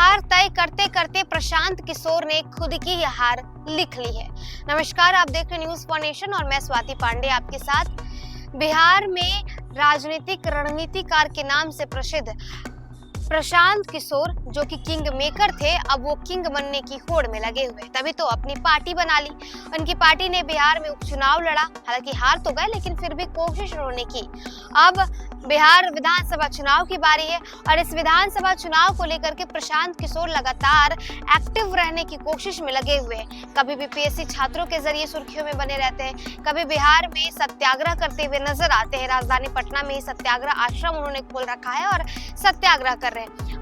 हार तय करते करते प्रशांत किशोर ने खुद की ही हार लिख ली है। नमस्कार, आप देख रहे हैं न्यूज़ फॉर नेशन और मैं स्वाति पांडे आपके साथ। बिहार में राजनीतिक रणनीतिकार के नाम से प्रसिद्ध प्रशांत किशोर, जो कि किंग मेकर थे, अब वो किंग बनने की होड़ में लगे हुए। तभी तो अपनी पार्टी बना ली। उनकी पार्टी ने बिहार में उपचुनाव लड़ा, हालांकि हार तो गए लेकिन फिर भी कोशिश उन्होंने की। अब बिहार विधानसभा चुनाव की बारी है और इस विधानसभा चुनाव को लेकर के प्रशांत किशोर लगातार एक्टिव रहने की कोशिश में लगे हुए हैं। कभी भी पीएससी छात्रों के जरिए सुर्खियों में बने रहते हैं, कभी बिहार में सत्याग्रह करते हुए नजर आते हैं। राजधानी पटना में ही सत्याग्रह आश्रम उन्होंने खोल रखा है और सत्याग्रह कर रहे हैं।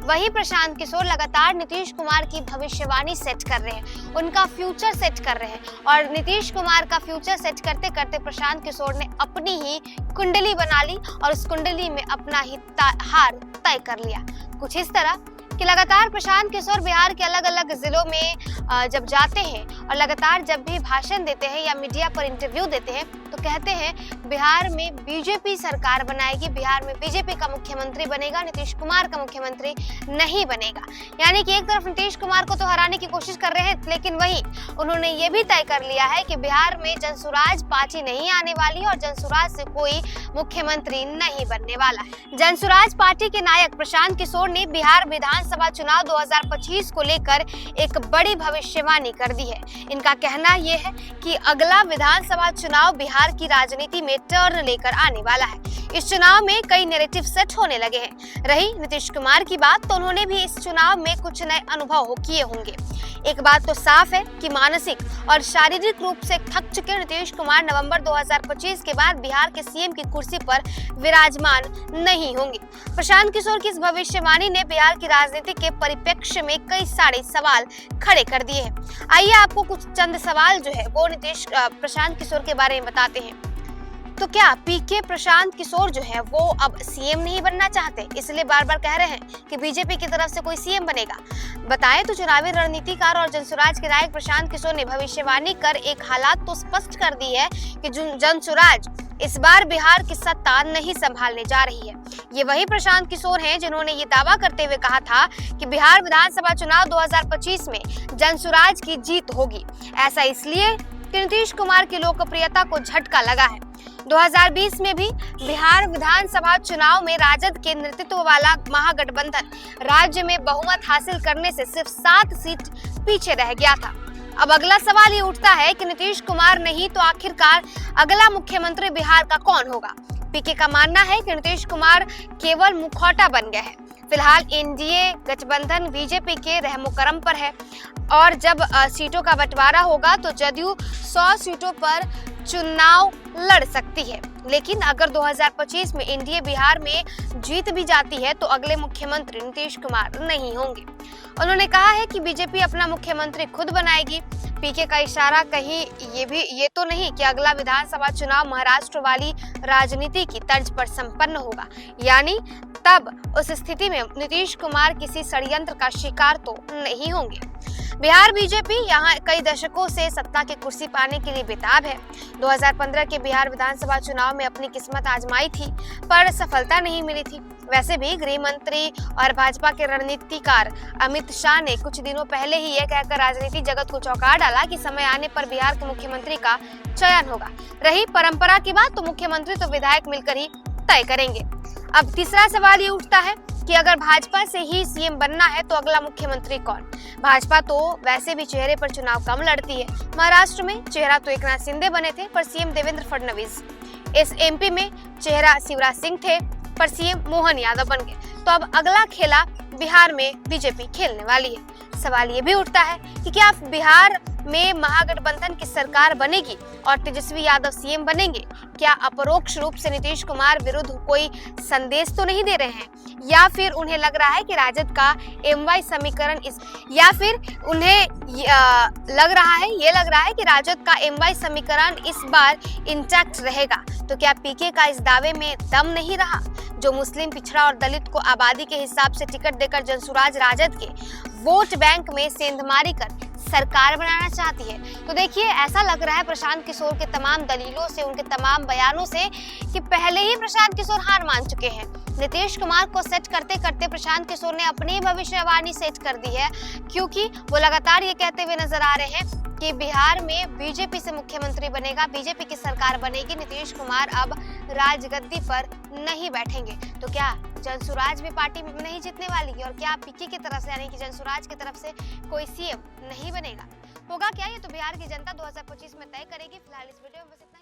वही प्रशांत किशोर लगातार नीतीश कुमार की भविष्यवाणी सेट कर रहे हैं, उनका फ्यूचर सेट कर रहे हैं और नीतीश कुमार का फ्यूचर सेट करते करते प्रशांत किशोर ने अपनी ही कुंडली बना ली और उस कुंडली में अपना ही हार तय कर लिया। कुछ इस तरह कि लगातार प्रशांत किशोर बिहार के अलग अलग जिलों में जब जाते हैं और लगातार जब भी भाषण देते हैं या मीडिया पर इंटरव्यू देते हैं तो कहते हैं बिहार में बीजेपी सरकार बनाएगी, बिहार में बीजेपी का मुख्यमंत्री बनेगा, नीतीश कुमार का मुख्यमंत्री नहीं बनेगा। यानी कि एक तरफ नीतीश कुमार को तो हराने की कोशिश कर रहे हैं, लेकिन वहीं उन्होंने ये भी तय कर लिया है कि बिहार में जनसुराज पार्टी नहीं आने वाली और जनसुराज से कोई मुख्यमंत्री नहीं बनने वाला है। जनसुराज पार्टी के नायक प्रशांत किशोर ने बिहार विधानसभा चुनाव 2025 को लेकर एक बड़ी भविष्यवाणी कर दी है। इनका कहना यह है कि अगला विधानसभा चुनाव बिहार की राजनीति में टर्न लेकर आने वाला है। इस चुनाव में कई नैरेटिव सेट होने लगे हैं। रही नीतीश कुमार की बात, तो उन्होंने भी इस चुनाव में कुछ नए अनुभव किए होंगे। एक बात तो साफ है कि मानसिक और शारीरिक रूप से थक चुके नीतीश कुमार नवंबर 2025 के बाद बिहार के सीएम की कुर्सी पर विराजमान नहीं होंगे। प्रशांत किशोर की इस भविष्यवाणी ने बिहार की राजनीति के परिप्रेक्ष्य में कई सारे सवाल खड़े कर दिए हैं। आइए आपको कुछ चंद सवाल जो है वो प्रशांत किशोर के बारे में बताते हैं। तो क्या पीके प्रशांत किशोर जो है वो अब सीएम नहीं बनना चाहते, इसलिए बार बार कह रहे हैं कि बीजेपी की तरफ से कोई सीएम बनेगा? बताएं तो चुनावी रणनीतिकार और जनसुराज के नायक प्रशांत किशोर ने भविष्यवाणी कर एक हालात तो स्पष्ट कर दी है कि जनसुराज इस बार बिहार की सत्ता नहीं संभालने जा रही है। ये वही प्रशांत किशोर हैं जिन्होंने ये दावा करते हुए कहा था कि बिहार विधानसभा चुनाव 2025 में जनसुराज की जीत होगी। ऐसा इसलिए कि नीतीश कुमार की लोकप्रियता को झटका लगा है। 2020 में भी बिहार विधानसभा चुनाव में राजद के नेतृत्व वाला महागठबंधन राज्य में बहुमत हासिल करने से सिर्फ 7 सीट पीछे रह गया था। अब अगला सवाल ये उठता है कि नीतीश कुमार नहीं तो आखिरकार अगला मुख्यमंत्री बिहार का कौन होगा? पीके का मानना है कि नीतीश कुमार केवल मुखौटा बन गए हैं। फिलहाल एनडीए गठबंधन बीजेपी के रहमो-करम पर है और जब सीटों का बंटवारा होगा तो जदयू 100 सीटों पर चुनाव लड़ सकती है। लेकिन अगर 2025 में एनडीए बिहार में जीत भी जाती है तो अगले मुख्यमंत्री नीतीश कुमार नहीं होंगे। उन्होंने कहा है कि बीजेपी अपना मुख्यमंत्री खुद बनाएगी। पीके का इशारा कहीं ये तो नहीं कि अगला विधानसभा चुनाव महाराष्ट्र वाली राजनीति की तर्ज पर संपन्न होगा, यानी तब उस स्थिति में नीतीश कुमार किसी षड्यंत्र का शिकार तो नहीं होंगे। बिहार बीजेपी यहाँ कई दशकों से सत्ता की कुर्सी पाने के लिए बेताब है। 2015 के बिहार विधानसभा चुनाव में अपनी किस्मत आजमाई थी पर सफलता नहीं मिली थी। वैसे भी गृह मंत्री और भाजपा के रणनीतिकार अमित शाह ने कुछ दिनों पहले ही यह कहकर राजनीति जगत को चौंका डाला कि समय आने पर बिहार के मुख्यमंत्री का चयन होगा। रही परंपरा की बात, तो मुख्यमंत्री तो विधायक मिलकर ही तय करेंगे। अब तीसरा सवाल ये उठता है कि अगर भाजपा से ही सीएम बनना है तो अगला मुख्यमंत्री कौन? भाजपा तो वैसे भी चेहरे पर चुनाव कम लड़ती है। महाराष्ट्र में चेहरा तो एकनाथ शिंदे बने थे पर सीएम देवेंद्र फडणवीस। इस एमपी में चेहरा शिवराज सिंह थे पर सीएम मोहन यादव बन गए। तो अब अगला खेला बिहार में बीजेपी खेलने वाली है। सवाल ये भी उठता है कि क्या बिहार में महागठबंधन की सरकार बनेगी और तेजस्वी यादव सीएम बनेंगे? क्या अपरोक्ष रूप से नीतीश कुमार विरुद्ध कोई संदेश तो नहीं दे रहे हैं, या फिर उन्हें लग रहा है कि राजद का एमवाई समीकरण इस बार इंटैक्ट रहेगा? तो क्या पीके का इस दावे में दम नहीं रहा? जो मुस्लिम, पिछड़ा और दलित को आबादी के हिसाब से टिकट देकर जनसुराज राजद के वोट बैंक में सेंधमारी कर सरकार बनाना चाहती है। तो देखिए, ऐसा लग रहा है प्रशांत किशोर के तमाम दलीलों से, उनके तमाम बयानों से कि पहले ही प्रशांत किशोर हार मान चुके हैं। नीतीश कुमार को सेट करते करते प्रशांत किशोर ने अपनी भविष्यवाणी सेट कर दी है, क्योंकि वो लगातार ये कहते हुए नजर आ रहे हैं कि बिहार में बीजेपी से मुख्यमंत्री बनेगा, बीजेपी की सरकार बनेगी, नीतीश कुमार अब राजगद्दी पर नहीं बैठेंगे। तो क्या जनसुराज भी पार्टी में नहीं जीतने वाली है, और क्या पिकी की तरफ से यानी कि जनसुराज की तरफ से कोई सीएम नहीं बनेगा? होगा क्या, ये तो बिहार की जनता 2025 में तय करेगी। फिलहाल इस वीडियो में बस इतना।